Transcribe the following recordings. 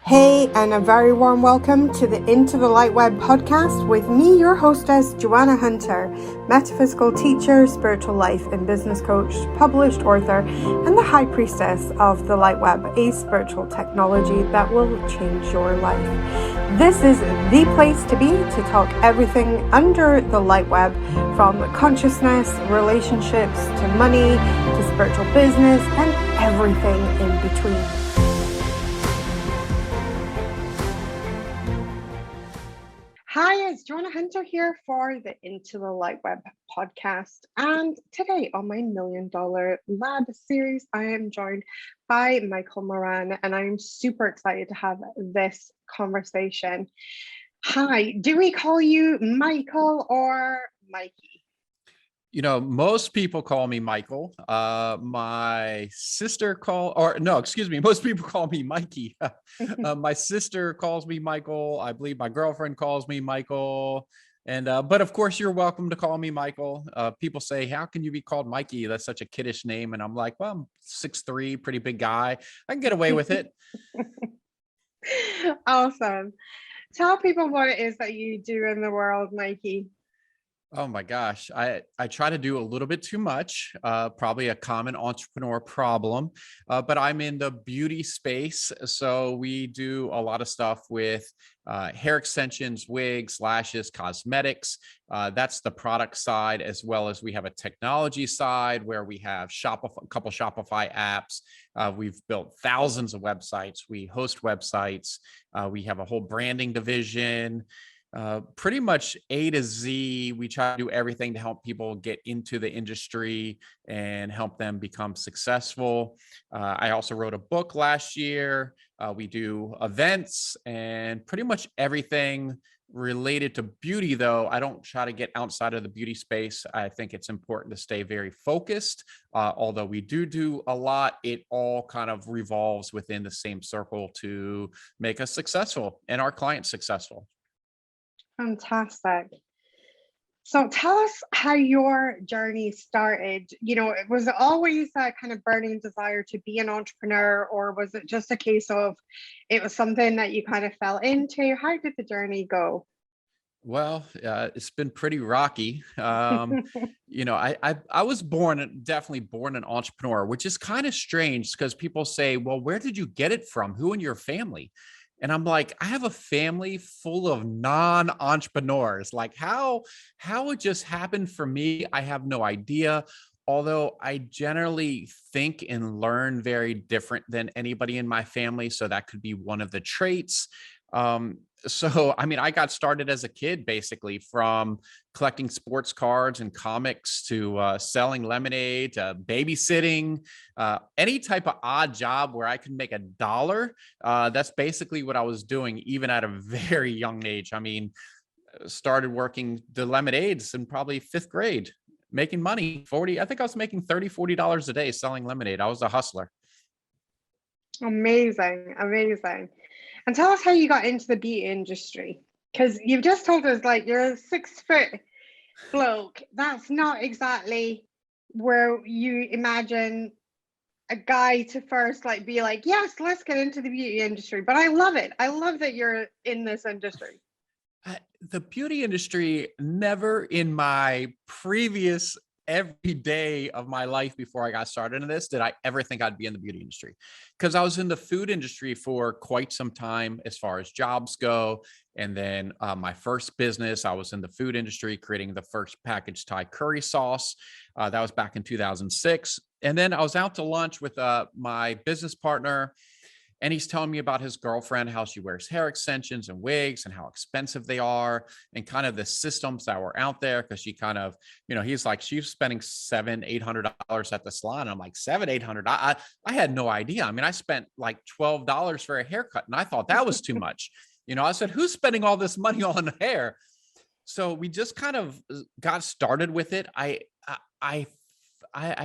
Hey, and a very warm welcome to the Into the LightWeb podcast with me, your hostess, Joanna Hunter, metaphysical teacher, spiritual life and business coach, published author, and the high priestess of the LightWeb, a spiritual technology that will change your life. This is the place to be to talk everything under the LightWeb, from consciousness, relationships, to money, to spiritual business, and everything in between. Hi, it's Joanna Hunter here for the Into the LightWeb podcast. And today on my $1 Million Lab series, I am joined by Michael Moran, and I'm super excited to have this conversation. Hi, do we call you Michael or Mikey? You know, most people call me Michael. My sister most people call me Mikey. My sister calls me Michael. I believe my girlfriend calls me Michael. And but of course, you're welcome to call me Michael. People say, how can you be called Mikey? That's such a kiddish name. And I'm like, well, I'm 6'3", pretty big guy. I can get away with it. Awesome. Tell people what it is that you do in the world, Mikey. Oh my gosh. I try to do a little bit too much, probably a common entrepreneur problem, but I'm in the beauty space. So we do a lot of stuff with hair extensions, wigs, lashes, cosmetics. That's the product side, as well as we have a technology side where we have a couple Shopify apps. We've built thousands of websites. We host websites. We have a whole branding division. Pretty much A to Z, we try to do everything to help people get into the industry and help them become successful. I also wrote a book last year. We do events and pretty much everything related to beauty, though. I don't try to get outside of the beauty space. I think it's important to stay very focused. Although we do a lot, it all kind of revolves within the same circle to make us successful and our clients successful. Fantastic. So tell us how your journey started. Was it always that kind of burning desire to be an entrepreneur, or was it just a case of it was something that you kind of fell into? How did the journey go? Well, it's been pretty rocky. I was definitely born an entrepreneur, which is kind of strange because people say, well, where did you get it from? Who in your family? And I'm like, I have a family full of non-entrepreneurs. Like how it just happened for me, I have no idea. Although I generally think and learn very different than anybody in my family. So that could be one of the traits. I got started as a kid, basically, from collecting sports cards and comics to selling lemonade, to babysitting, any type of odd job where I could make $1. That's basically what I was doing, even at a very young age. Started working the lemonades in probably 5th grade, making money, I think I was making $30, $40 a day selling lemonade. I was a hustler. Amazing. And tell us how you got into the beauty industry, because you've just told us like you're a 6-foot bloke. That's not exactly where you imagine a guy to first be like, yes, let's get into the beauty industry. But I love it. I love that you're in this industry. The beauty industry, never in my previous every day of my life before I got started in this did I ever think I'd be in the beauty industry, because I was in the food industry for quite some time as far as jobs go. And then my first business, I was in the food industry creating the first packaged Thai curry sauce. That was back in 2006. And then I was out to lunch with my business partner, and he's telling me about his girlfriend, how she wears hair extensions and wigs and how expensive they are, and kind of the systems that were out there. Cause she kind of, he's like, she's spending $700-800 at the salon. And I'm like, $700-800. I had no idea. I spent like $12 for a haircut, and I thought that was too much. I said, who's spending all this money on hair? So we just kind of got started with it. I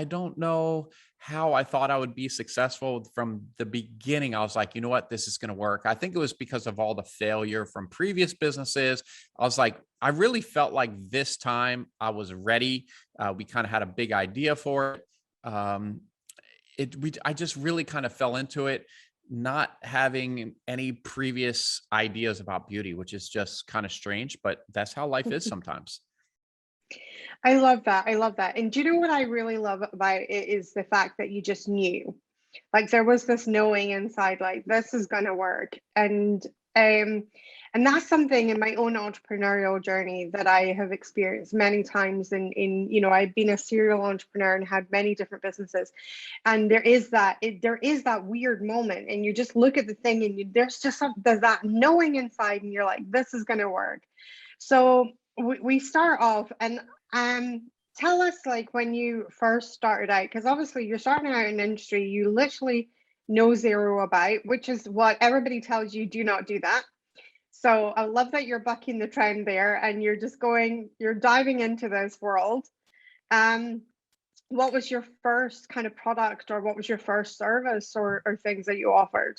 don't know how I thought I would be successful from the beginning. I was like, you know what, this is going to work. I think it was because of all the failure from previous businesses. I was like, I really felt like this time I was ready. We kind of had a big idea for it. I just really kind of fell into it. not having any previous ideas about beauty, which is just kind of strange, but that's how life is sometimes. I love that. I love that. And do you know what I really love about it is the fact that you just knew, like there was this knowing inside, like this is going to work. Um, and that's something in my own entrepreneurial journey that I have experienced many times. I've been a serial entrepreneur and had many different businesses, and there is that weird moment, and you just look at the thing, and there's that knowing inside, and you're like, this is going to work. So we start off, and tell us, like, when you first started out, because obviously you're starting out in an industry you literally know zero about, which is what everybody tells you, do not do that. So I love that you're bucking the trend there, and you're diving into this world. Um, what was your first kind of product, or what was your first service, or things that you offered?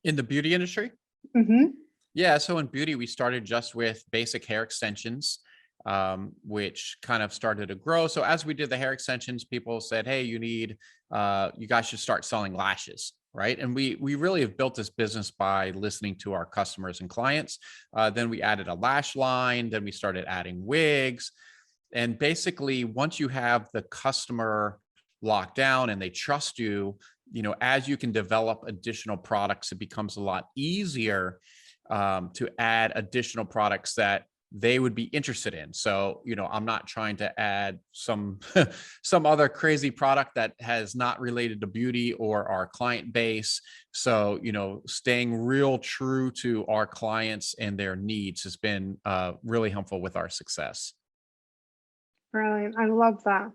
In the beauty industry? Mm-hmm. Yeah, so in beauty, we started just with basic hair extensions, which kind of started to grow. So as we did the hair extensions, people said, "Hey, you guys should start selling lashes." Right. And we really have built this business by listening to our customers and clients. Then we added a lash line. Then we started adding wigs. And basically, once you have the customer locked down and they trust you, as you can develop additional products, it becomes a lot easier to add additional products that they would be interested in. So, I'm not trying to add some some other crazy product that has not related to beauty or our client base. So, staying real true to our clients and their needs has been really helpful with our success. Brilliant. I love that.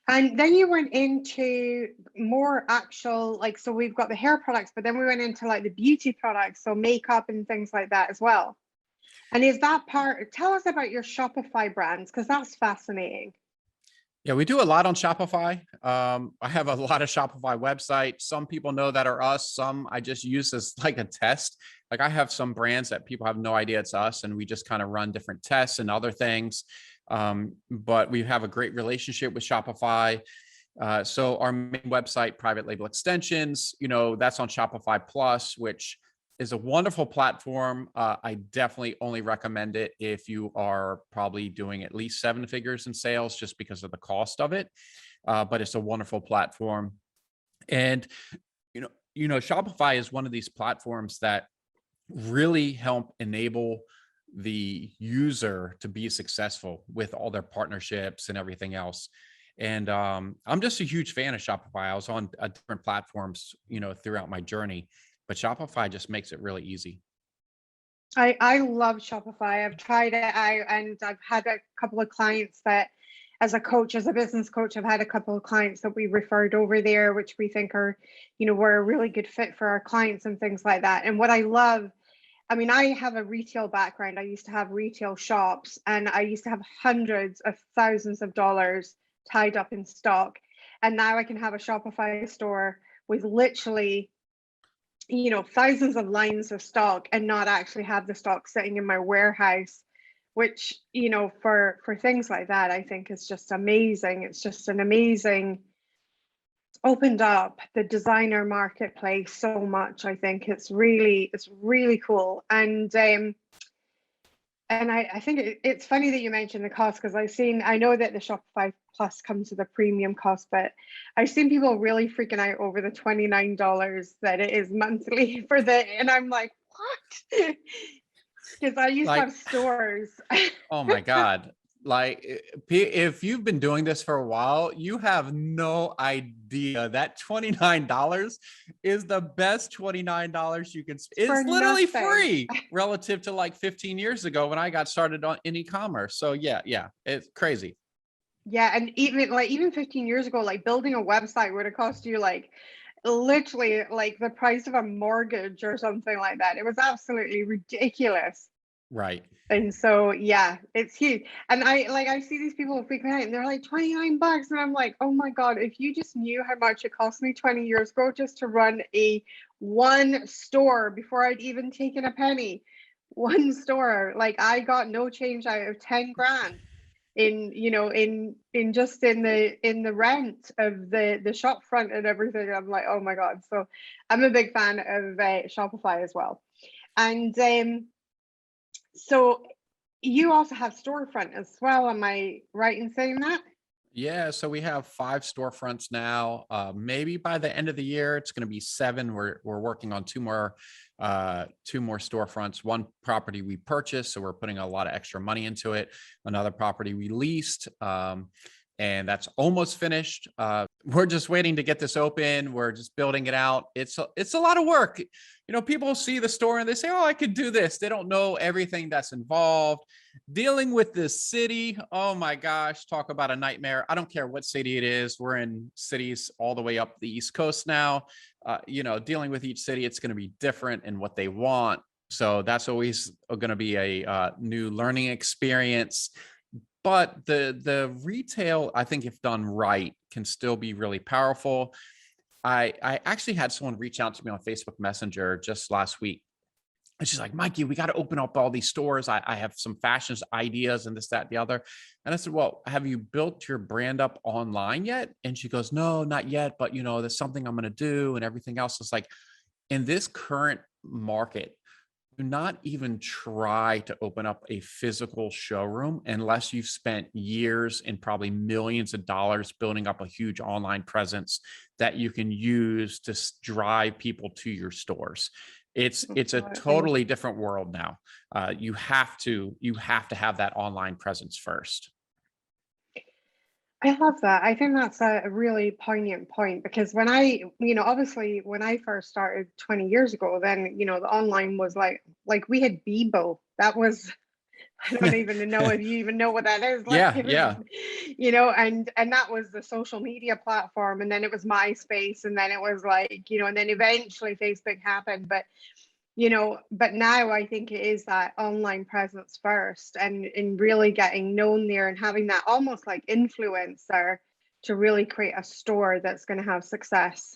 And then you went into more actual, like, so we've got the hair products, but then we went into like the beauty products, so makeup and things like that as well. And is that tell us about your Shopify brands, because that's fascinating. Yeah, we do a lot on Shopify. I have a lot of Shopify websites. Some people know that are us. Some I just use as like a test. Like I have some brands that people have no idea it's us, and we just kind of run different tests and other things. But we have a great relationship with Shopify. So our main website, Private Label Extensions, that's on Shopify Plus, which is a wonderful platform. I definitely only recommend it if you are probably doing at least 7 figures in sales, just because of the cost of it. But it's a wonderful platform. And, Shopify is one of these platforms that really help enable the user to be successful with all their partnerships and everything else. And I'm just a huge fan of Shopify. I was on different platforms, throughout my journey, but Shopify just makes it really easy. I love Shopify. I've tried it out, and I've had a couple of clients that, as a coach, as a business coach, I've had a couple of clients that we referred over there, which we think are, were a really good fit for our clients and things like that. And what I love, I mean, I have a retail background. I used to have retail shops, and I used to have hundreds of thousands of dollars tied up in stock. And now I can have a Shopify store with literally, thousands of lines of stock, and not actually have the stock sitting in my warehouse, which, for things like that, I think is just amazing. It's just an amazing, opened up the designer marketplace so much. I think it's really cool. And I think it's funny that you mentioned the cost, because I know that the Shopify Plus comes with a premium cost, but I've seen people really freaking out over the $29 that it is monthly and I'm like, what? Because I used to Like, have stores. oh my God. Like if you've been doing this for a while, you have no idea that $29 is the best $29 you can spend. For It's literally nothing. free relative to like 15 years ago when I got started in e-commerce. So yeah, it's crazy. Yeah, and even 15 years ago, like building a website would have cost you like literally like the price of a mortgage or something like that. It was absolutely ridiculous. Right. And so, yeah, it's huge. And I see these people freaking out, and they're like $29. And I'm like, oh my God, if you just knew how much it cost me 20 years ago just to run one store before I'd even taken a penny, one store, like I got no change out of 10 grand. in just in the rent of the shop front and everything. I'm like, oh my God. So I'm a big fan of Shopify as well. And so you also have storefront as well. Am I right in saying that? Yeah, so we have 5 storefronts now. Maybe by the end of the year, it's going to be 7. We're working on 2 more storefronts. One property we purchased, so we're putting a lot of extra money into it. Another property we leased, and that's almost finished. We're just waiting to get this open. We're just building it out. It's a lot of work. People see the store and they say, "Oh, I could do this." They don't know everything that's involved. Dealing with this city, oh my gosh, talk about a nightmare. I don't care what city it is. We're in cities all the way up the East Coast now. Dealing with each city, it's going to be different in what they want. So that's always going to be a new learning experience. But the retail, I think, if done right, can still be really powerful. I actually had someone reach out to me on Facebook Messenger just last week. And she's like, "Mikey, we got to open up all these stores. I have some fashion ideas and this, that, and the other." And I said, "Well, have you built your brand up online yet?" And she goes, "No, not yet. But, there's something I'm going to do and everything else." It's like, in this current market, do not even try to open up a physical showroom unless you've spent years and probably millions of dollars building up a huge online presence that you can use to drive people to your stores. It's a totally different world now. You have to have that online presence first. I love that. I think that's a really poignant point, because when obviously when I first started 20 years ago, then, the online was like we had Bebo. That was, I don't even know if you even know what that is. Yeah, and that was the social media platform. And then it was MySpace. And then it was and then eventually Facebook happened. But now I think it is that online presence first, and in really getting known there and having that almost like influencer to really create a store that's going to have success.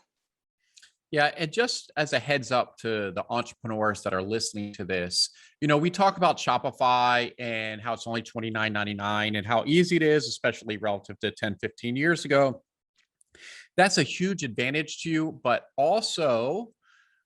Yeah, and just as a heads up to the entrepreneurs that are listening to this, we talk about Shopify and how it's only $29.99 and how easy it is, especially relative to 10, 15 years ago. That's a huge advantage to you, but also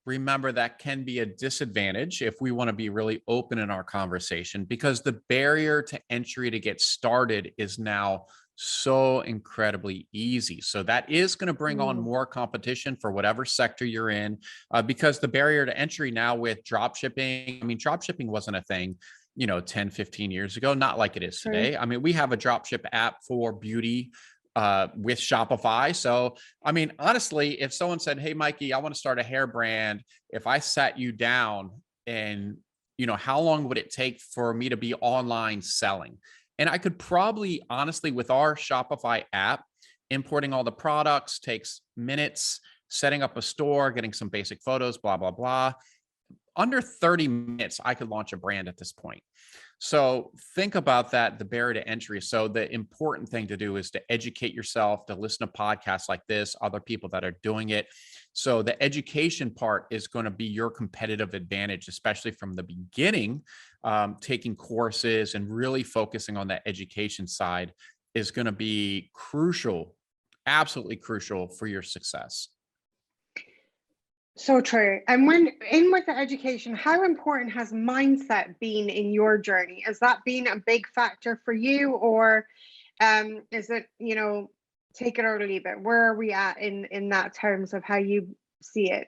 remember that can be a disadvantage if we want to be really open in our conversation, because the barrier to entry to get started is now so incredibly easy. So that is going to bring on more competition for whatever sector you're in, because the barrier to entry now with drop shipping, drop shipping wasn't a thing 10, 15 years ago, not like it is today. We have a drop ship app for beauty with Shopify. So, honestly, if someone said, "Hey, Mikey, I want to start a hair brand," if I sat you down and, how long would it take for me to be online selling? And I could probably, honestly, with our Shopify app, importing all the products takes minutes, setting up a store, getting some basic photos, blah, blah, blah. Under 30 minutes, I could launch a brand at this point. So think about that, the barrier to entry. So the important thing to do is to educate yourself, to listen to podcasts like this, other people that are doing it. So the education part is going to be your competitive advantage, especially from the beginning. Taking courses and really focusing on that education side is going to be crucial, absolutely crucial for your success. So true. And with the education, how important has mindset been in your journey? Has that been a big factor for you, or is it, take it or leave it? Where are we at in that terms of how you see it?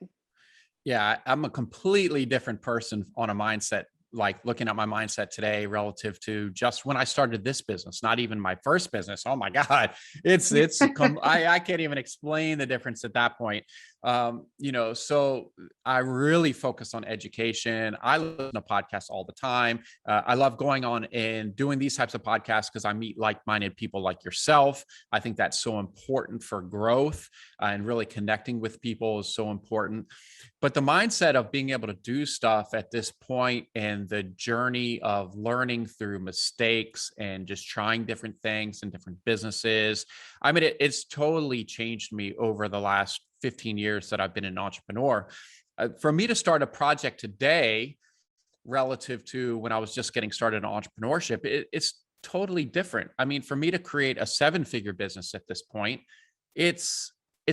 Yeah, I'm a completely different person on a mindset, like looking at my mindset today relative to just when I started this business, not even my first business. Oh my God, I can't even explain the difference at that point. So I really focus on education. I listen to podcasts all the time. I love going on and doing these types of podcasts because I meet like-minded people like yourself. I think that's so important for growth, and really connecting with people is so important. But the mindset of being able to do stuff at this point and the journey of learning through mistakes and just trying different things and different businesses, it's totally changed me over the last 15 years that I've been an entrepreneur. For me to start a project today relative to when I was just getting started in entrepreneurship, it's totally different. I mean, for me to create a 7-figure business at this point, it's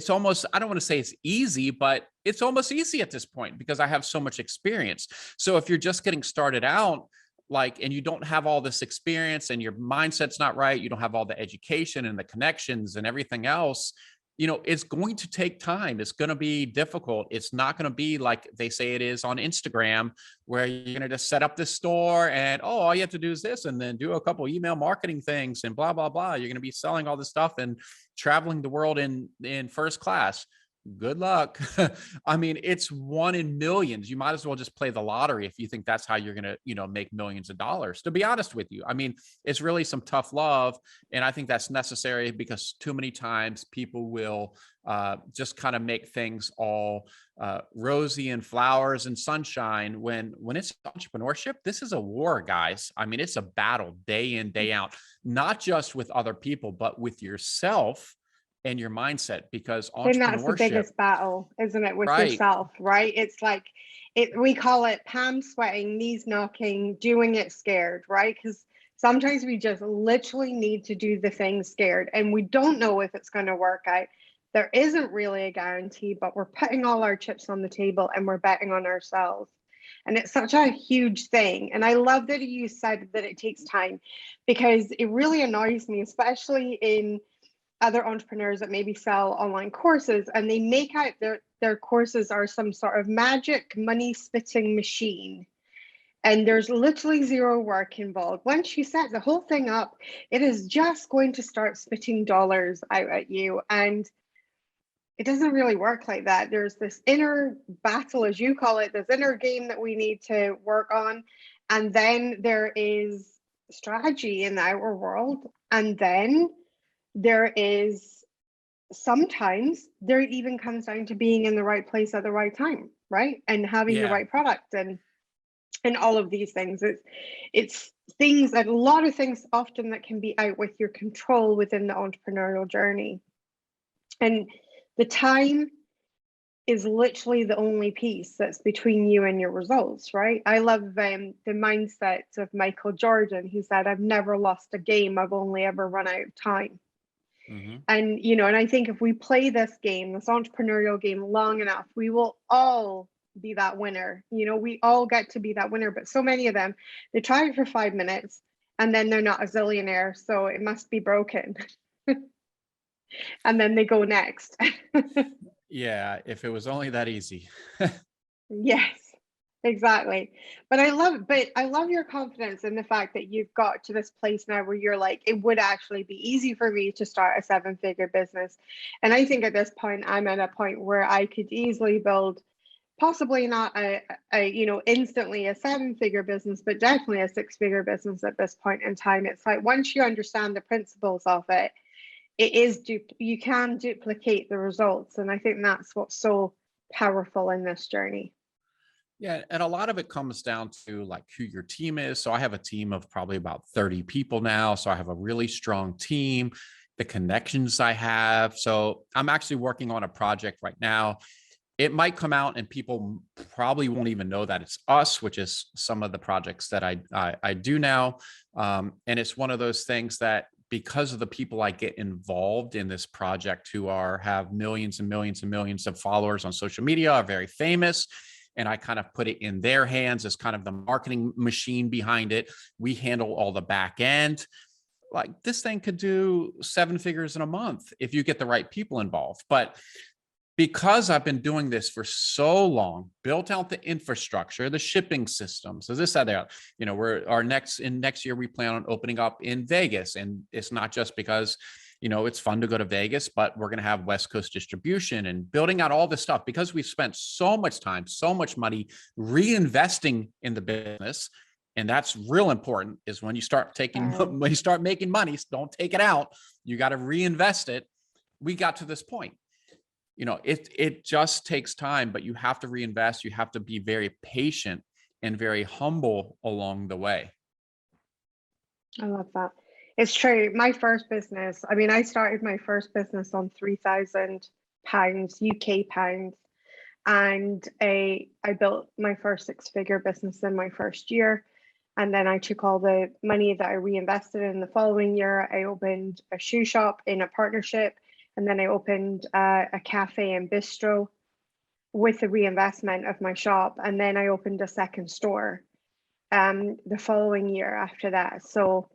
almost, I don't want to say it's easy, but it's almost easy at this point because I have so much experience. So if you're just getting started out, like, and you don't have all this experience and your mindset's not right, you don't have all the education and the connections and everything else, it's going to take time. It's going to be difficult. It's not going to be like they say it is on Instagram, where you're going to just set up this store and, oh, all you have to do is this, and then do a couple email marketing things and blah, blah, blah. You're going to be selling all this stuff and traveling the world in first class. Good luck. I mean, it's one in millions. You might as well just play the lottery if you think that's how you're going to, make millions of dollars, to be honest with you. I mean, it's really some tough love. And I think that's necessary because too many times people will just kind of make things all rosy and flowers and sunshine when it's entrepreneurship. This is a war, guys. I mean, it's a battle day in, day out, not just with other people, but with yourself and your mindset, because entrepreneurship, And that's the biggest battle, isn't it, with right? yourself, right? It's like we call it palm sweating, knees knocking, doing it scared, right? Because sometimes we just literally need to do the thing scared, and we don't know if it's going to work out. There isn't really a guarantee, but we're putting all our chips on the table and we're betting on ourselves. And it's such a huge thing. And I love that you said that it takes time, because it really annoys me, especially in other entrepreneurs that maybe sell online courses, and they make out their courses are some sort of magic money spitting machine. And there's literally zero work involved. Once you set the whole thing up, it is just going to start spitting dollars out at you. And it doesn't really work like that. There's this inner battle, as you call it, this inner game that we need to work on. And then there is strategy in the outer world. And then there is sometimes there even comes down to being in the right place at the right time, right? And having the Yeah. right product and all of these things. It's things that a lot of things often that can be out with your control within the entrepreneurial journey. And the time is literally the only piece that's between you and your results, right? I love the mindset of Michael Jordan. He said, I've never lost a game. I've only ever run out of time. Mm-hmm. And, and I think if we play this game, this entrepreneurial game long enough, we will all be that winner. We all get to be that winner, but so many of them, they try it for 5 minutes and then they're not a zillionaire. So it must be broken. And then they go next. Yeah. If it was only that easy. Yes. Exactly. But I love your confidence in the fact that you've got to this place now where you're like, it would actually be easy for me to start a 7-figure business. And I think at this point, I'm at a point where I could easily build possibly not a instantly a 7-figure business, but definitely a 6-figure business at this point in time. It's like, once you understand the principles of it, you can duplicate the results. And I think that's what's so powerful in this journey. Yeah. And a lot of it comes down to like who your team is. So I have a team of probably about 30 people now. So I have a really strong team, the connections I have. So I'm actually working on a project right now. It might come out and people probably won't even know that it's us, which is some of the projects that I do now. And it's one of those things that, because of the people I get involved in this project who have millions and millions and millions of followers on social media, are very famous, and I kind of put it in their hands as kind of the marketing machine behind it. We handle all the back end. Like, this thing could do 7 figures in a month if you get the right people involved. But because I've been doing this for so long, built out the infrastructure, the shipping systems, so this, that, there, next year we plan on opening up in Vegas. And it's not just because, it's fun to go to Vegas, but we're going to have West Coast distribution and building out all this stuff because we've spent so much time, so much money reinvesting in the business. And that's real important, is when you start making money, don't take it out. You got to reinvest it. We got to this point. It just takes time, but you have to reinvest. You have to be very patient and very humble along the way. I love that. It's true. My first business, I started my first business on £3,000, UK pounds. And I built my first 6-figure business in my first year. And then I took all the money that I reinvested in the following year. I opened a shoe shop in a partnership. And then I opened a cafe and bistro with the reinvestment of my shop. And then I opened a second store the following year after that. So,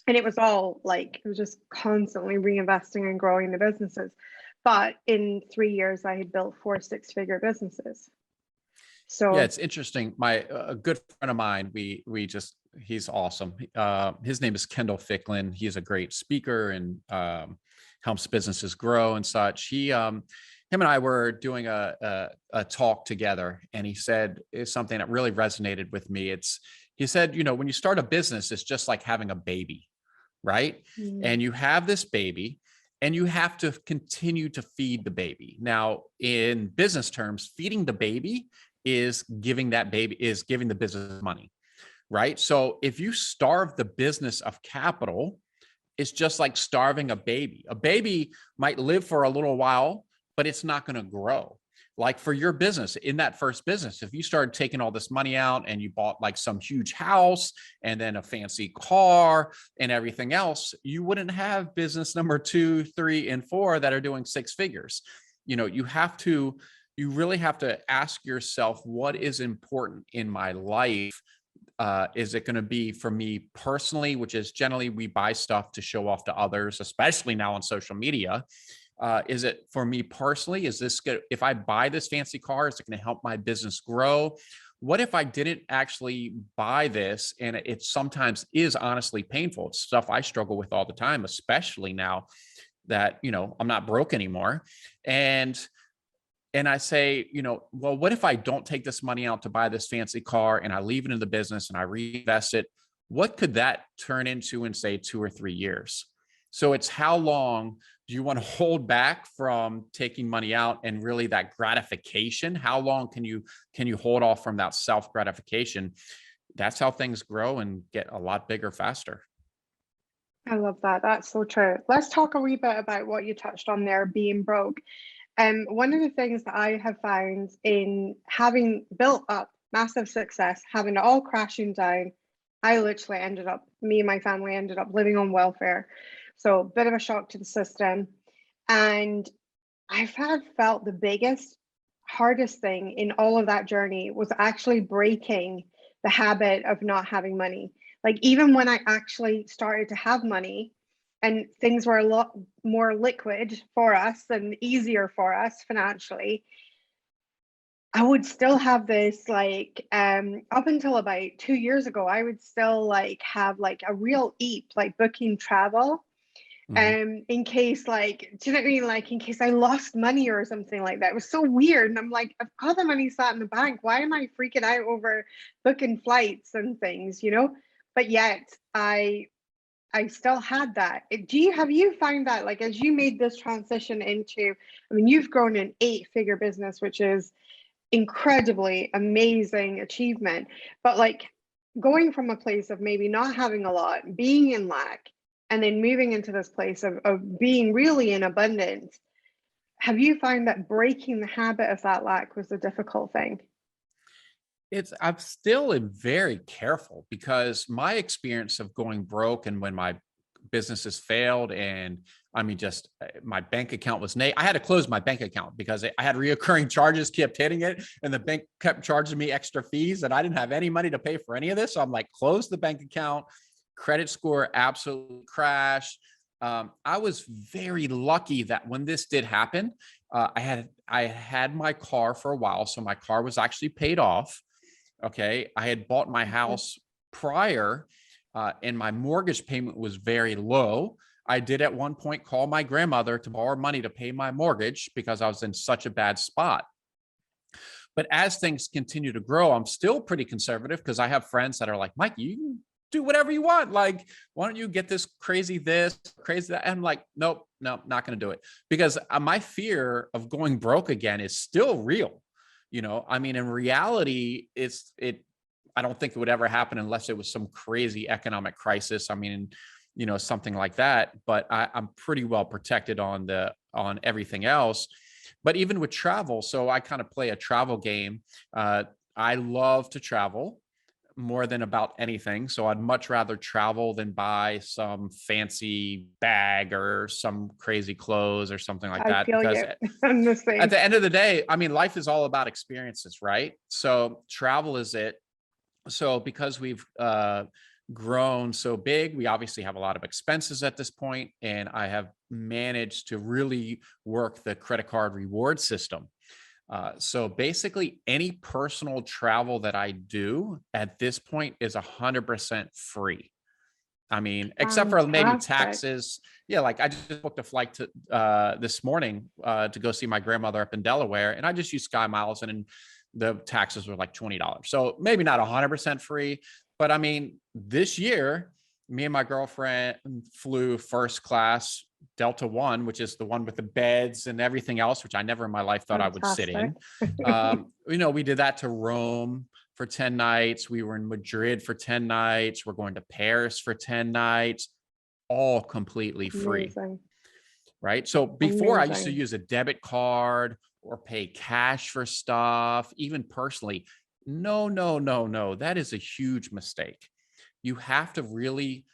and it was all like, it was just constantly reinvesting and growing the businesses. But in 3 years, I had built 4 6-figure businesses. So yeah, it's interesting. A good friend of mine, he's awesome. His name is Kendall Ficklin. He's a great speaker and helps businesses grow and such. Him and I were doing a talk together, and he said it's something that really resonated with me. He said, when you start a business, it's just like having a baby, right? And you have this baby, and you have to continue to feed the baby. Now, in business terms, feeding the baby is giving the business money, right? So if you starve the business of capital, it's just like starving a baby. A baby might live for a little while, but it's not going to grow. Like for your business, in that first business, if you started taking all this money out and you bought like some huge house and then a fancy car and everything else, you wouldn't have business number 2, 3, and 4 that are doing 6 figures. You really have to ask yourself, what is important in my life? Is it going to be for me personally, which is generally we buy stuff to show off to others, especially now on social media. Is it for me personally? Is this good? If I buy this fancy car, is it going to help my business grow? What if I didn't actually buy this? And it sometimes is honestly painful. It's stuff I struggle with all the time, especially now that, I'm not broke anymore. And I say, well, what if I don't take this money out to buy this fancy car and I leave it in the business and I reinvest it? What could that turn into in, say, 2 or 3 years? So it's how long do you want to hold back from taking money out and really that gratification? How long can you hold off from that self gratification? That's how things grow and get a lot bigger faster. I love that. That's so true. Let's talk a wee bit about what you touched on there, being broke. One of the things that I have found in having built up massive success, having it all crashing down, me and my family ended up living on welfare. So a bit of a shock to the system. And I've felt the biggest, hardest thing in all of that journey was actually breaking the habit of not having money. Like even when I actually started to have money, and things were a lot more liquid for us and easier for us financially, I would still have this up until about 2 years ago, I would still have a real eep, like booking travel. In case do you know what I mean? Like in case I lost money or something like that. It was so weird. And I'm like, I've got the money sat in the bank. Why am I freaking out over booking flights and things, But yet I still had that. Have you found that as you made this transition into, you've grown an 8-figure business, which is incredibly amazing achievement, but going from a place of maybe not having a lot, being in lack, and then moving into this place of being really in abundance, have you found that breaking the habit of that lack was a difficult thing? I'm still very careful because my experience of going broke and when my businesses failed and my bank account was I had to close my bank account because I had reoccurring charges kept hitting it and the bank kept charging me extra fees and I didn't have any money to pay for any of this. So I'm like, close the bank account, credit score absolutely crashed. I was very lucky that when this did happen, I had my car for a while. So my car was actually paid off. Okay. I had bought my house prior and my mortgage payment was very low. I did at one point call my grandmother to borrow money to pay my mortgage because I was in such a bad spot. But as things continue to grow, I'm still pretty conservative because I have friends that are like, Mike, you can do whatever you want. Like, why don't you get this, crazy that? And I'm like, nope, not going to do it because my fear of going broke again is still real. In reality, I don't think it would ever happen unless it was some crazy economic crisis. Something like that, but I'm pretty well protected on everything else. But even with travel, so I kind of play a travel game. I love to travel. more than about anything. So I'd much rather travel than buy some fancy bag or some crazy clothes or something like I that. feel Because you. I'm the at same. the end of the day, I mean, life is all about experiences, right? So travel is it. So because we've grown so big, we obviously have a lot of expenses at this point, and I have managed to really work the credit card reward system. So basically, any personal travel that I do at this point is 100% free. I mean, except for maybe Fantastic. taxes. Yeah, like I just booked a flight to this morning to go see my grandmother up in Delaware, and I just used Sky Miles, and the taxes were like $20. So maybe not 100% free, but I mean, this year, me and my girlfriend flew first class Delta One, which is the one with the beds and everything else, which I never in my life thought I would sit Fantastic. in. We did that to Rome for 10 nights. We were in Madrid for 10 nights. We're going to Paris for 10 nights, all completely free, Amazing. right? So before I used to Amazing. use a debit card or pay cash for stuff, even personally. No, no, no, no. That is a huge mistake. You have to really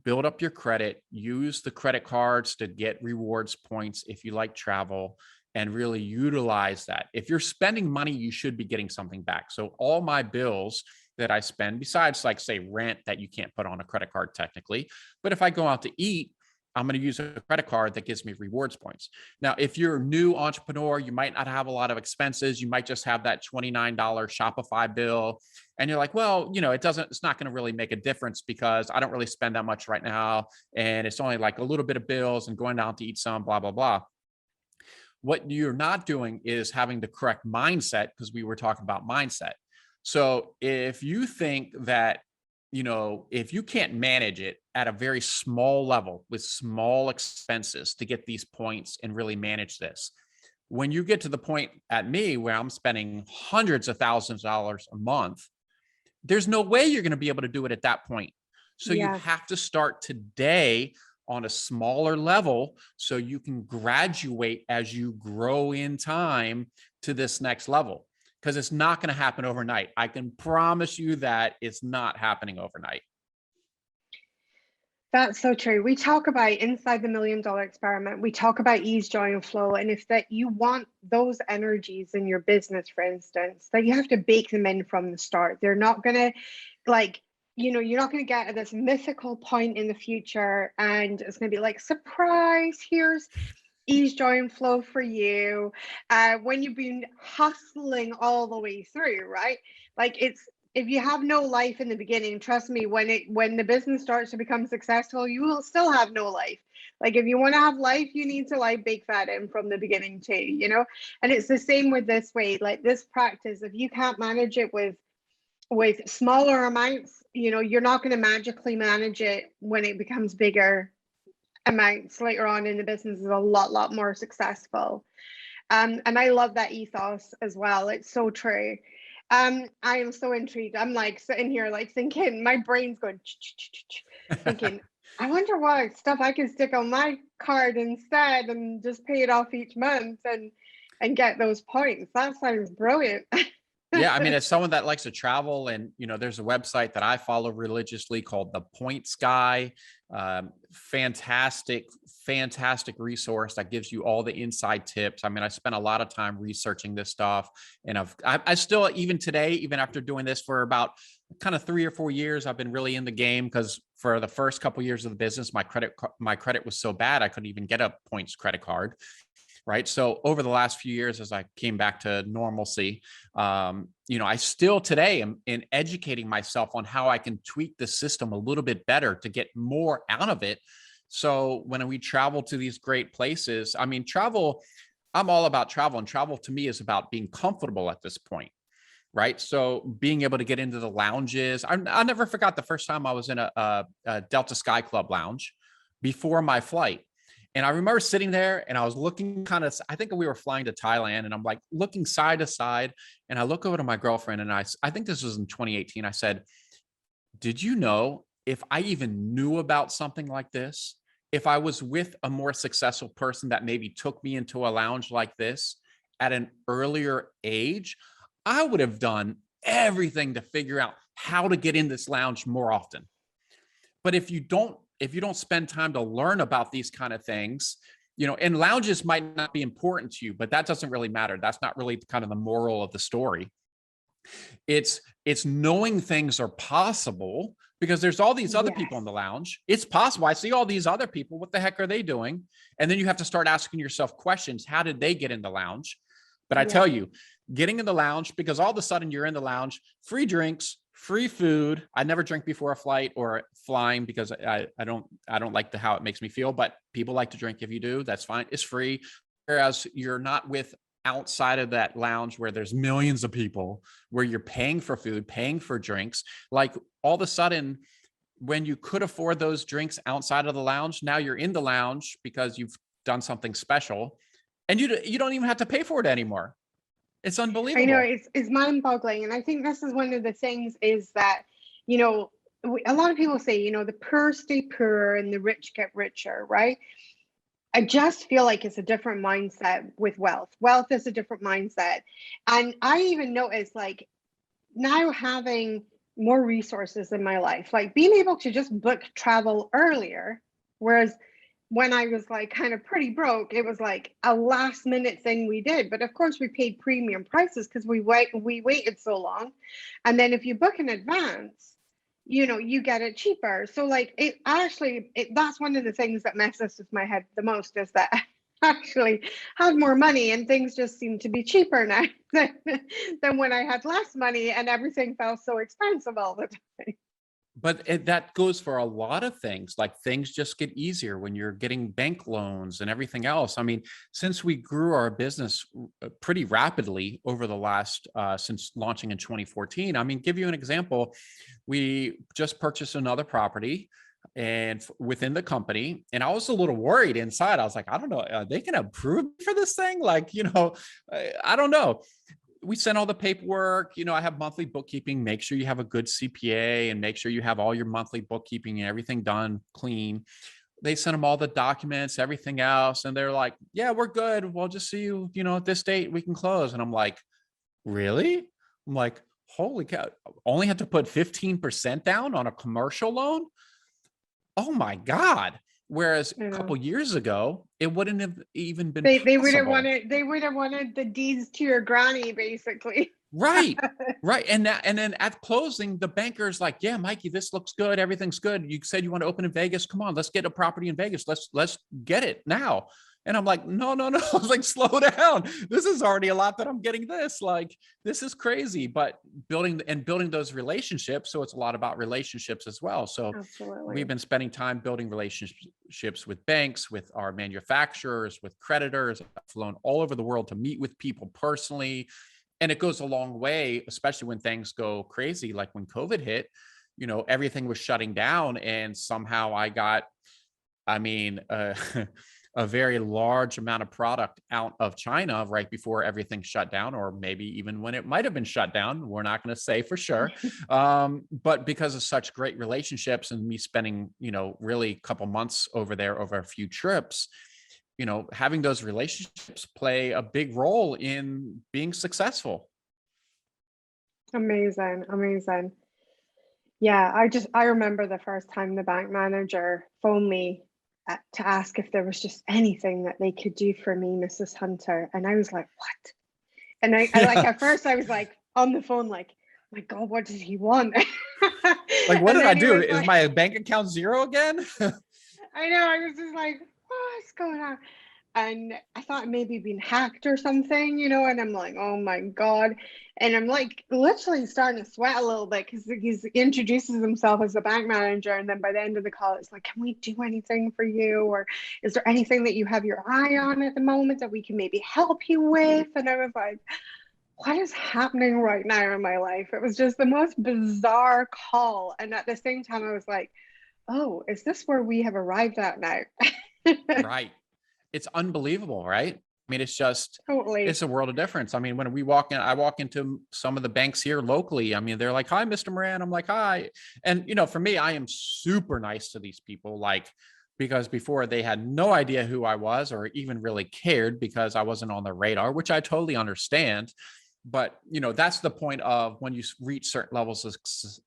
build up your credit, use the credit cards to get rewards points if you like travel, and really utilize that. If you're spending money, you should be getting something back. So all my bills that I spend, besides like say rent that you can't put on a credit card technically, but if I go out to eat, I'm going to use a credit card that gives me rewards points. Now, if you're a new entrepreneur, you might not have a lot of expenses. You might just have that $29 Shopify bill. And you're like, well, it's not going to really make a difference because I don't really spend that much right now. And it's only like a little bit of bills and going out to eat some, blah, blah, blah. What you're not doing is having the correct mindset, because we were talking about mindset. So if you think that, if you can't manage it at a very small level with small expenses to get these points and really manage this, when you get to the point at me where I'm spending hundreds of thousands of dollars a month, there's no way you're going to be able to do it at that point. So you Yeah. have to start today on a smaller level so you can graduate as you grow in time to this next level, because it's not going to happen overnight. I can promise you that it's not happening overnight. That's so true. We talk about inside the $1 Million Experiment, we talk about ease, joy, and flow. And if that you want those energies in your business, for instance, that you have to bake them in from the start. They're not going to you're not going to get to this mythical point in the future and it's going to be like, surprise, here's ease, joy, and flow for you when you've been hustling all the way through, right? Like if you have no life in the beginning, trust me, when the business starts to become successful, you will still have no life. Like if you want to have life, you need to like bake that in from the beginning too. And it's the same with this way, like this practice. If you can't manage it with smaller amounts, you're not going to magically manage it when it becomes bigger amounts later on in the business is a lot more successful. And I love that ethos as well. It's so true. I am so intrigued. I'm like sitting here like thinking, my brain's going thinking, I wonder what stuff I can stick on my card instead and just pay it off each month and get those points. That sounds brilliant. Yeah, I mean, as someone that likes to travel, and there's a website that I follow religiously called the Points Guy. Fantastic resource that gives you all the inside tips. I mean, I spent a lot of time researching this stuff, and I still, even today, even after doing this for about kind of 3 or 4 years, I've been really in the game, because for the first couple of years of the business, my credit was so bad I couldn't even get a points credit card. Right. So over the last few years, as I came back to normalcy, I still today am in educating myself on how I can tweak the system a little bit better to get more out of it. So when we travel to these great places, I mean, travel, I'm all about travel, and travel to me is about being comfortable at this point. Right. So being able to get into the lounges, I never forgot the first time I was in a Delta Sky Club lounge before my flight. And I remember sitting there and I was looking I think we were flying to Thailand, and I'm like looking side to side, and I look over to my girlfriend, and I think this was in 2018. I said, did you know, if I even knew about something like this, if I was with a more successful person that maybe took me into a lounge like this at an earlier age, I would have done everything to figure out how to get in this lounge more often. But if you don't spend time to learn about these kind of things, and lounges might not be important to you, but that doesn't really matter. That's not really kind of the moral of the story. It's knowing things are possible because there's all these other people in the lounge. It's possible. I see all these other people. What the heck are they doing? And then you have to start asking yourself questions. How did they get in the lounge? But I tell you, getting in the lounge, because all of a sudden you're in the lounge, free drinks, free food. I never drink before a flight or flying because I don't like how it makes me feel, but people like to drink. If you do, that's fine. It's free. Whereas you're not with outside of that lounge where there's millions of people, where you're paying for food, paying for drinks. Like all of a sudden, when you could afford those drinks outside of the lounge, now you're in the lounge because you've done something special, and you don't even have to pay for it anymore. It's unbelievable. I know, it's mind-boggling. And I think this is one of the things is that, a lot of people say, the poor stay poor and the rich get richer, right? I just feel like it's a different mindset with wealth. Wealth is a different mindset. And I even noticed, like, now having more resources in my life, like being able to just book travel earlier, whereas when I was like kind of pretty broke, it was like a last minute thing we did. But of course we paid premium prices because we waited so long. And then if you book in advance, you get it cheaper. So like that's one of the things that messes with my head the most, is that I actually have more money and things just seem to be cheaper now than when I had less money and everything felt so expensive all the time. But that goes for a lot of things. Like things just get easier when you're getting bank loans and everything else. I mean, since we grew our business pretty rapidly over the last, since launching in 2014, I mean, give you an example, we just purchased another property and within the company. And I was a little worried inside. I was like, I don't know, are they going to approve for this thing? Like, I don't know. We sent all the paperwork, I have monthly bookkeeping, make sure you have a good CPA and make sure you have all your monthly bookkeeping and everything done clean. They sent them all the documents, everything else. And they're like, yeah, we're good. We'll just see you, at this date we can close. And I'm like, really? I'm like, holy cow, only had to put 15% down on a commercial loan. Oh my God. Whereas a couple years ago, it wouldn't have even been they would have wanted the deeds to your granny, basically. Right. And then at closing, the banker's like, yeah, Mikey, this looks good. Everything's good. You said you want to open in Vegas. Come on, let's get a property in Vegas. Let's get it now. And I'm like, no. I was like, slow down. This is already a lot that I'm getting this. Like, this is crazy. But building those relationships. So it's a lot about relationships as well. So Absolutely. We've been spending time building relationships with banks, with our manufacturers, with creditors. I've flown all over the world to meet with people personally. And it goes a long way, especially when things go crazy. Like when COVID hit, everything was shutting down. And somehow I got, a very large amount of product out of China right before everything shut down, or maybe even when it might have been shut down. We're not going to say for sure. But because of such great relationships and me spending, really a couple months over there over a few trips, having those relationships play a big role in being successful. Amazing. Yeah, I remember the first time the bank manager phoned me to ask if there was just anything that they could do for me, Mrs. Hunter. And I was like, what? And I like, at first I was like on the phone, like, my God, what does he want? Like, what did I do? Is my bank account zero again? I know. I was just like, what's going on? And I thought maybe been hacked or something, and I'm like, oh my God. And I'm like literally starting to sweat a little bit because he introduces himself as a bank manager. And then by the end of the call, it's like, can we do anything for you? Or is there anything that you have your eye on at the moment that we can maybe help you with? And I was like, what is happening right now in my life? It was just the most bizarre call. And at the same time, I was like, oh, is this where we have arrived at now? Right. It's unbelievable, right? I mean, it's just, totally. It's a world of difference. I mean, when I walk into some of the banks here locally, I mean, they're like, hi, Mr. Moran. I'm like, hi. And, for me, I am super nice to these people, like, because before they had no idea who I was or even really cared because I wasn't on their radar, which I totally understand. But, that's the point of when you reach certain levels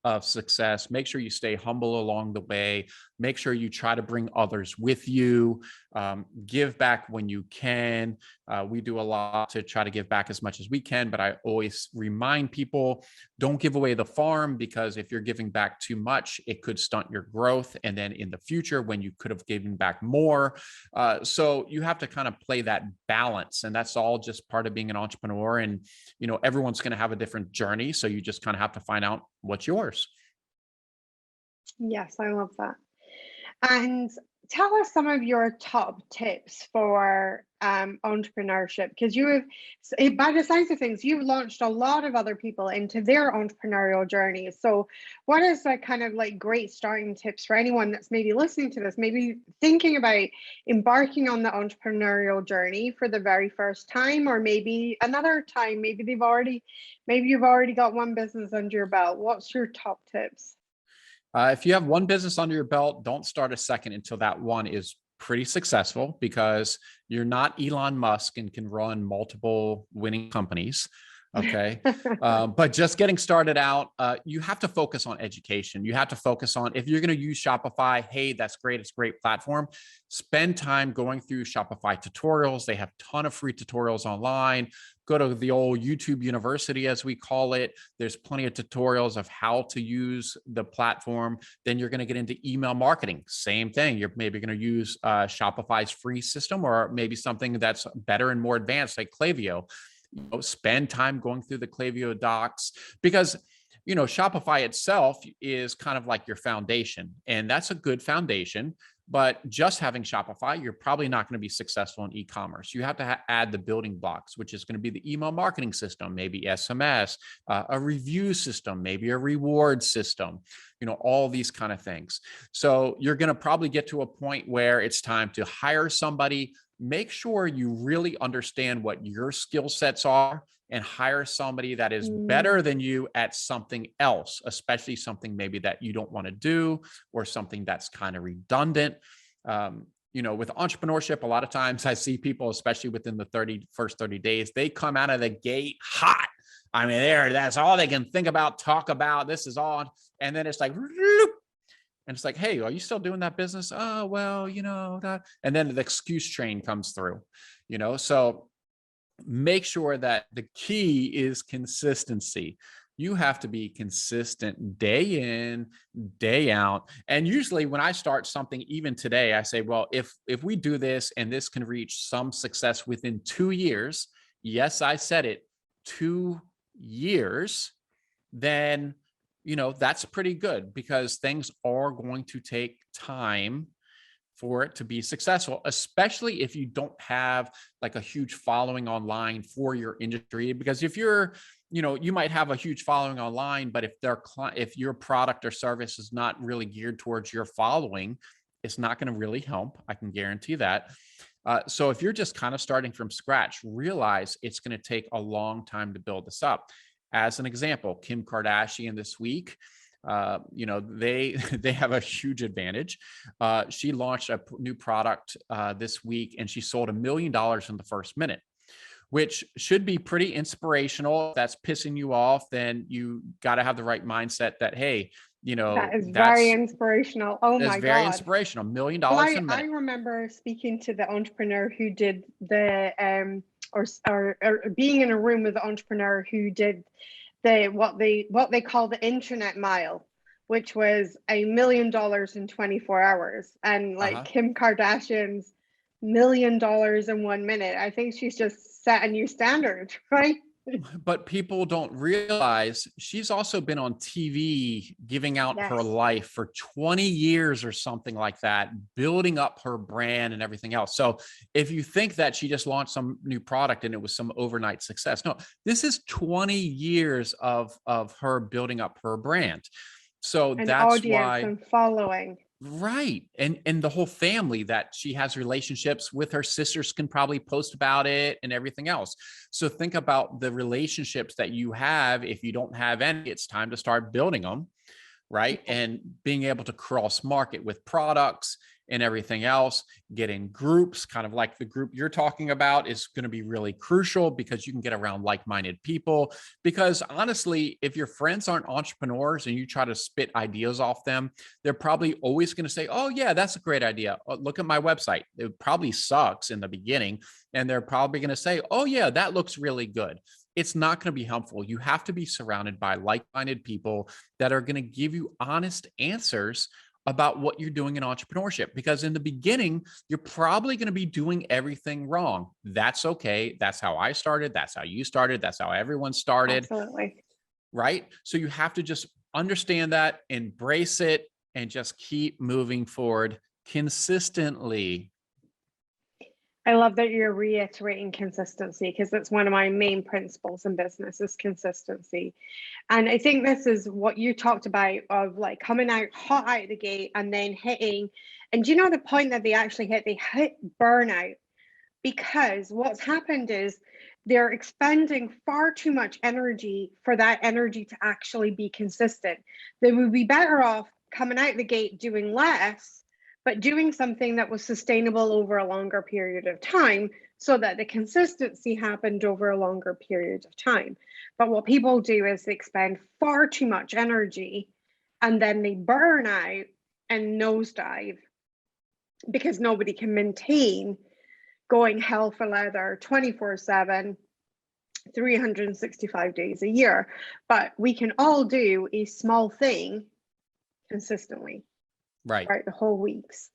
of success, make sure you stay humble along the way. Make sure you try to bring others with you. Give back when you can. We do a lot to try to give back as much as we can, but I always remind people, don't give away the farm, because if you're giving back too much, it could stunt your growth. And then in the future, when you could have given back more. So you have to kind of play that balance. And that's all just part of being an entrepreneur. And, everyone's going to have a different journey. So you just kind of have to find out what's yours. Yes, I love that. And tell us some of your top tips for entrepreneurship, because you have, by the signs of things, you've launched a lot of other people into their entrepreneurial journeys. So what is the kind of like great starting tips for anyone that's maybe listening to this, maybe thinking about embarking on the entrepreneurial journey for the very first time, or maybe another time, maybe you've already got one business under your belt? What's your top tips? If you have one business under your belt, don't start a second until that one is pretty successful, because you're not Elon Musk and can run multiple winning companies. Okay. But just getting started out, you have to focus on education. You have to focus on, if you're going to use Shopify, hey, that's great. It's a great platform. Spend time going through Shopify tutorials. They have a ton of free tutorials online. Go to the old YouTube University, as we call it. There's plenty of tutorials of how to use the platform. Then you're going to get into email marketing. Same thing. You're maybe going to use Shopify's free system, or maybe something that's better and more advanced like Klaviyo. Spend time going through the Klaviyo docs, because Shopify itself is kind of like your foundation, and that's a good foundation. But just having Shopify, you're probably not going to be successful in e-commerce. You have to add the building blocks, which is going to be the email marketing system, maybe SMS, a review system, maybe a reward system, all these kind of things. So you're going to probably get to a point where it's time to hire somebody. Make sure you really understand what your skill sets are, and hire somebody that is better than you at something else, especially something maybe that you don't want to do, or something that's kind of redundant. With entrepreneurship, a lot of times I see people, especially within the first 30 days, they come out of the gate hot. I mean, that's all they can think about, talk about. This is all. And then it's like, and it's like, hey, are you still doing that business? Oh, well, that. And then the excuse train comes through, so make sure that the key is consistency. You have to be consistent day in, day out. And usually when I start something, even today, I say, well, if we do this and this can reach some success within 2 years, yes, I said it, 2 years, then that's pretty good, because things are going to take time for it to be successful, especially if you don't have like a huge following online for your industry. Because if you're, you might have a huge following online, but if your product or service is not really geared towards your following, it's not going to really help. I can guarantee that. So if you're just kind of starting from scratch, realize it's going to take a long time to build this up. As an example, Kim Kardashian this week, they have a huge advantage. She launched a new product this week, and she sold $1 million in the first minute, which should be pretty inspirational. If that's pissing you off, then you got to have the right mindset that, hey, that is very inspirational. Oh my God. It's very inspirational. $1 million in a minute. I remember speaking to the entrepreneur who did the or being in a room with the entrepreneur who did what they call the internet mile, which was $1 million in 24 hours. And like Kim Kardashian's $1 million in 1 minute. I think she's just set a new standard, right? But people don't realize she's also been on TV giving out her life for 20 years or something like that, building up her brand and everything else. So if you think that she just launched some new product and it was some overnight success, no, this is 20 years of her building up her brand. So an that's audience why and following. Right. And the whole family that she has relationships with, her sisters can probably post about it and everything else. So think about the relationships that you have. If you don't have any, it's time to start building them. Right. And being able to cross market with products and everything else. Get in groups, kind of like the group you're talking about, is going to be really crucial because you can get around like-minded people. Because honestly, if your friends aren't entrepreneurs and you try to spit ideas off them, they're probably always going to say, oh yeah, that's a great idea. Look at my website. It probably sucks in the beginning. And they're probably going to say, oh yeah, that looks really good. It's not going to be helpful. You have to be surrounded by like-minded people that are going to give you honest answers about what you're doing in entrepreneurship. Because in the beginning, you're probably going to be doing everything wrong. That's okay. That's how I started. That's how you started. That's how everyone started. Absolutely. Right? So you have to just understand that, embrace it, and just keep moving forward consistently. I love that you're reiterating consistency, because that's one of my main principles in business is consistency. And I think this is what you talked about, of like coming out hot out of the gate and then hitting. And do you know the point that they actually hit? They hit burnout, because what's happened is they're expending far too much energy for that energy to actually be consistent. They would be better off coming out the gate doing less, but doing something that was sustainable over a longer period of time, so that the consistency happened over a longer period of time. But what people do is they expend far too much energy and then they burn out and nosedive, because nobody can maintain going hell for leather 24/7, 365 days a year. But we can all do a small thing consistently Right. throughout the whole weeks,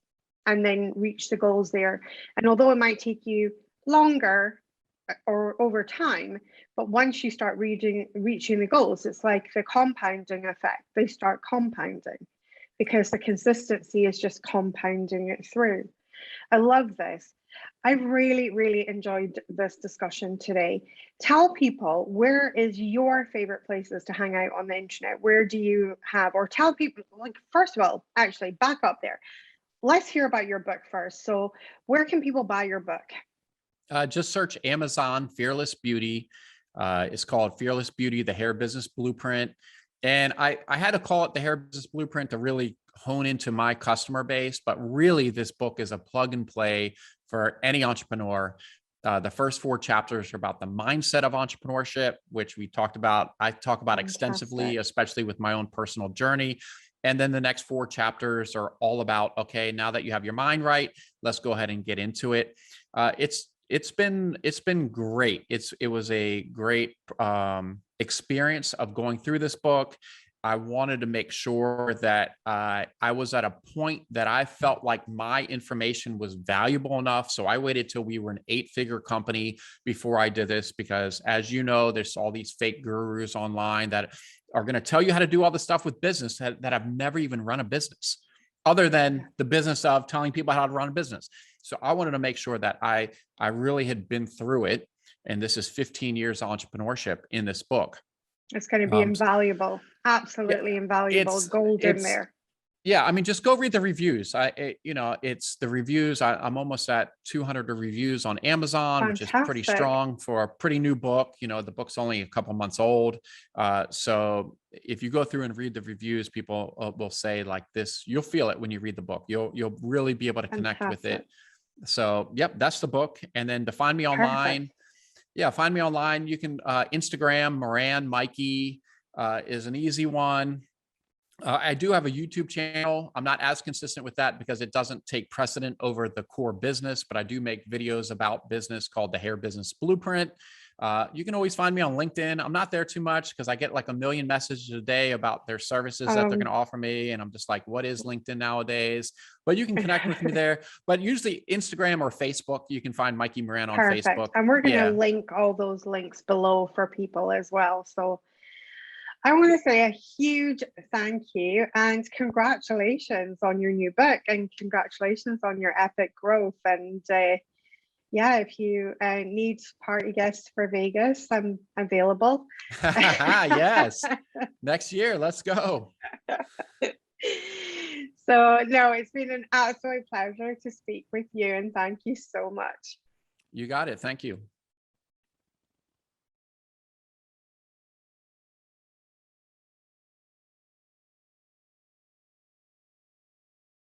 and then reach the goals there. And although it might take you longer or over time, but once you start reaching the goals, it's like the compounding effect. They start compounding because the consistency is just compounding it through. I love this. I really, really enjoyed this discussion today. Tell people, where is your favorite places to hang out on the internet? Where do you have, or tell people, like, first of all, actually back up there. Let's hear about your book first. So where can people buy your book? Just search Amazon, Fearless Beauty. It's called Fearless Beauty, the Hair Business Blueprint. And I had to call it the Hair Business Blueprint to really hone into my customer base. But really, this book is a plug and play for any entrepreneur. The first 4 chapters are about the mindset of entrepreneurship, which we talked about. I talk about extensively, especially with my own personal journey. And then the next 4 chapters are all about, okay, now that you have your mind right, let's go ahead and get into it. It's been great. It was a great experience of going through this book. I wanted to make sure that I was at a point that I felt like my information was valuable enough. So I waited till we were an 8-figure company before I did this, because as you know, there's all these fake gurus online that are going to tell you how to do all the stuff with business that have never even run a business, other than the business of telling people how to run a business. So I wanted to make sure that I really had been through it. And this is 15 years of entrepreneurship in this book. It's going to be invaluable. Absolutely invaluable. Gold in there. Yeah. I mean, just go read the reviews. It's the reviews. I'm almost at 200 reviews on Amazon, which is pretty strong for a pretty new book. You know, the book's only a couple months old. So if you go through and read the reviews, people will say like this, you'll feel it when you read the book. You'll really be able to connect with it. So, yep, that's the book. And then to find me online. Yeah, find me online. You can Instagram, Moran Mikey is an easy one. I do have a YouTube channel. I'm not as consistent with that because it doesn't take precedent over the core business, but I do make videos about business called the Hair Business Blueprint. You can always find me on LinkedIn. I'm not there too much because I get like 1 million messages a day about their services that they're going to offer me. And I'm just like, what is LinkedIn nowadays? But you can connect with me there. But usually Instagram or Facebook, you can find Mikey Moran on Facebook. And we're going to link all those links below for people as well. So I want to say a huge thank you and congratulations on your new book, and congratulations on your epic growth. And if you need party guests for Vegas, I'm available. Yes. Next year, let's go. So, no, it's been an absolute pleasure to speak with you, and thank you so much. You got it. Thank you.